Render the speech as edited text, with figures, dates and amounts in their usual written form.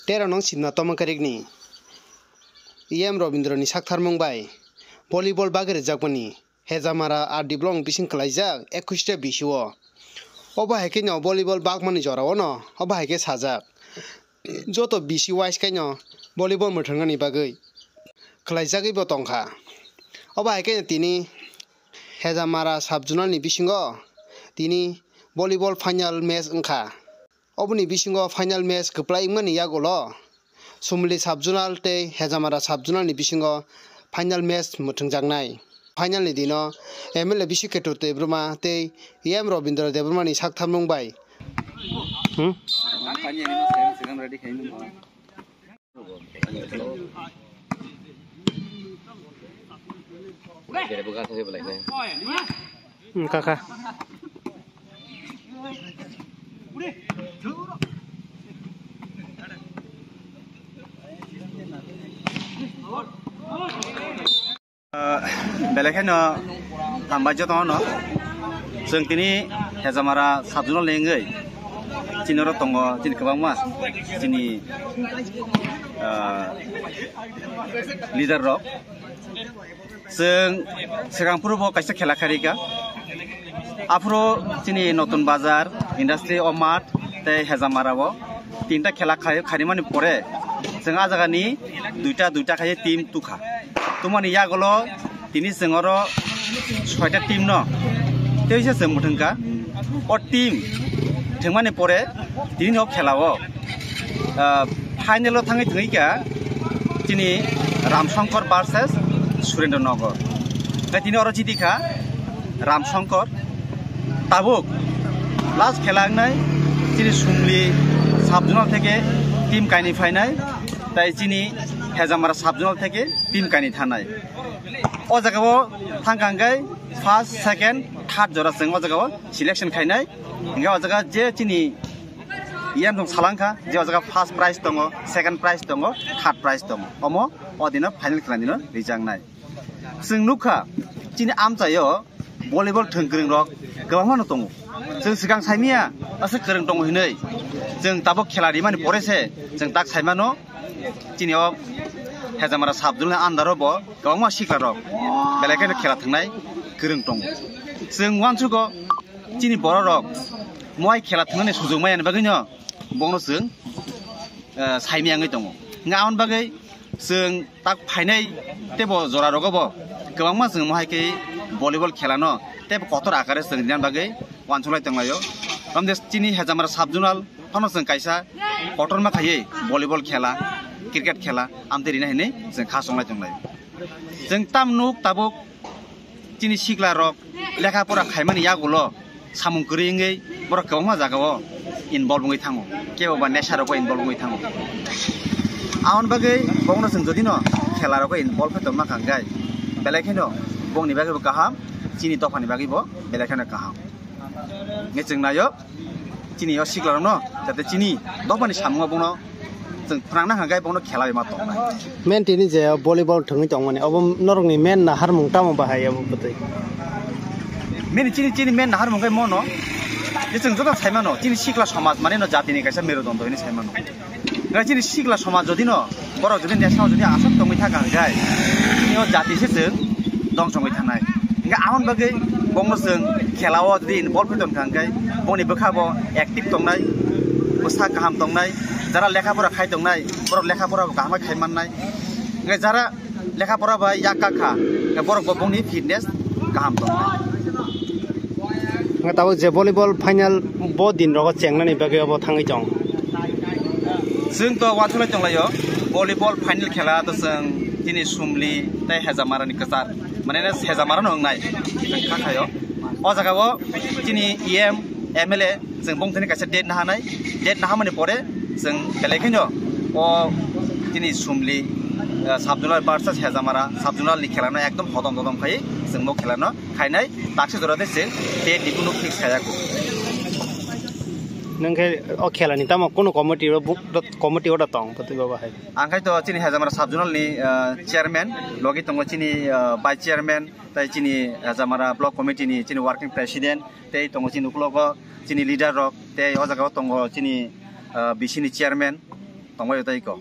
13 nong sinna tomakarikni EM Robindrani saktarmung bai volleyball bagere jakmani hejamara ardi blong bising khlaijak 21 ta bisio oba heke no volleyball bagmani jorao no oba heke sajak joto bisi wise kaino volleyball muthangani bagai khlaijak ibo tongkha oba heke tini hejamara subjunal ni bisingo tini volleyball final match ongkha oboni bisingo final match kplai mani yagolo sumli subjunal te hejamara subjunal ni bisingo final match muthangjaknai final ni dino MLA bisiketo te bruma te EM Robindra Debruma ni sakthamung bai kakak Belakangnya tambah jatuh no, sengkini hejamara subjunal lengai, cini orang tunggu cini kebang mas, cini leader rock, sekarang puru bawa kasih khela karika, apro cini notun bazar, industri omat, teh hejamara bawa, tinta khela kharimani pore, sengaja jaga ni duita kaya tim tukha. Tumani ya golo tini sengoro soita tim no teise semutengka o tim thengmani pore tini no khelao final thangai thangika tini Ramshankar versus Surendranagar ta tini oro jitika Ramshankar tabuk last khelangnai tini sumli subjunal theke tim kaini fainai tai tini hejamara subjunal theke tim kaini thanai o jagao thangkangai first second third jora seng o jagao selection khainai inga o jaga je chini EM dong salangkha je o jaga first prize tongo second prize tongo third prize tongo omo odino final klandino rijangnai sing nukha chini amchayo volleyball thengkreng rok gawangmano tongo जों सिगां साइमिया आसे गोरों दङ हिनै जों दाबो खेलारि माने परेसे जों दाग साइमानो चिनियाव हेजामारा साबजुलना आन्दारावबो गोबां सिख्ला रक बेलेखायनो खेला थांनाय गोरों दङ जों वानसुगो चिनि बर' रक मय खेला थांनानै सुजुग मायानो बागैनो बंनो जों साइमियाङै दङ गावन बागै जों दाग फाइनाय तेबो जरा रगबो गोबां जों महायकै भलिबल खेलानो तेबो कतर आकारे जों दिनान बागै वानसुलाय तंलायो हमदेस चिनि हेजामारा साबजुनाल फानो जों कायसा कटर मा खायै भलिबल खेला क्रिकेट खेला आमदेरिना हिनै जों खासंलाय तंलायो जों तामनुक ताबुक चिनि सिख्ला रक लेखा परा खायमानि यागुलो सामुं गरिङै बर गोबां जागाव इनभल्व गै थाङो केबा नेचाराव इनभल्व गै थाङो आउन बागै बंनो जों जदिनो खेलाराव इनभल्व फैतो मा खांगाय बेलेखायनो बंनि बागैबो गाहाम चिनि दफानि बागैबो बेलेखायनो गाहाम जों नायो चिनि सिख्ला न जाते चिनि दफानि सामुआ बंनो जों फोरांना हांगाय बंनो खेला मा दं मेन टिनि जे भलिबल थंगै दं माने अब नरंनि मेन नाहार मुंताम बाहायो बतै मेन चिनि मेन नाहार मुंगाय मनो जों जदा साइमानो चिनि सिख्ला समाज माने न जातिनि कायसा मेरुदन्ड होनि साइमानो चिनि सिख्ला समाज जदिनो बर जदि नेसनाव जदि आसाम दंमै थागा हांगाय चिनि जातिसे जों दंसंगै थानाय इंगा आउन बागै बंनो जों खेलाव जदि इनभल्व फैदों हांगाय बंनि बोखाबो एक्टिभ दंनाय बोसा गाहाम दंनाय जरा लेखाफोरा खाय दंनाय बर लेखाफोरा गाहाम खायमाननाय इंगा जरा लेखाफोरा बा याकाखा बर बंनि फिटनेस गाहाम दंनाय ताबो जे भलिबल फाइनल बो दिन रग चेंगनानि बागै अब थाङै दं जों तो वाथुलाय दंलायो भलिबल फाइनल खेला तो जों दिनै सुमलि ताय हेजामारानि कजार माने हेजामारा नंनाय जों खाखायो अ जागाव दिनै EM MLA जों बंथनि कासे डेट ना हानाय डेट ना हामानि परे जों बेलेखायनो अ दिनै सुमलि साबजुनाल भार्सेस हेजामारा साबजुनालनि खेलानो एकदम हदम हदम खाय जों मो खेलानो खायनाय दाखसे जरादे जों डेट निकुनु फिक्स खायाखै नोंखे अ खेलानि तामा कोनो कमिटि अदा दं पति बाबा है आंखाय तो चिनि हेजामारा साबजुनालनि चेयारमैन लगे दङ चिनि भाइस चेयारमैन ताय चिनि हेजामारा ब्लक कमिटिनि चिनि वर्किं प्रेसिडेंट तै दङ चिनि उक्लग चिनि लिडार रक तै अ जागाव दङ चिनि बिसिनि चेयारमैन tongbai tai ko